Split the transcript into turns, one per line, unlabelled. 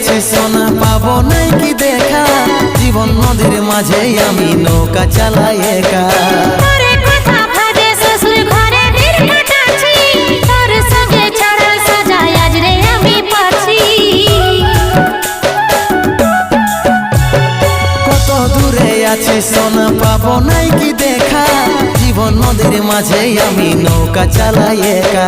আছি সোনা পাবো নাই কি দেখা, জীবন নদীর মাঝে আমি নৌকা চালাই একা। কত দূরে আছি সোনা পাবো নাই কি দেখা, জীবন নদীর মাঝে আমি নৌকা চালাই একা।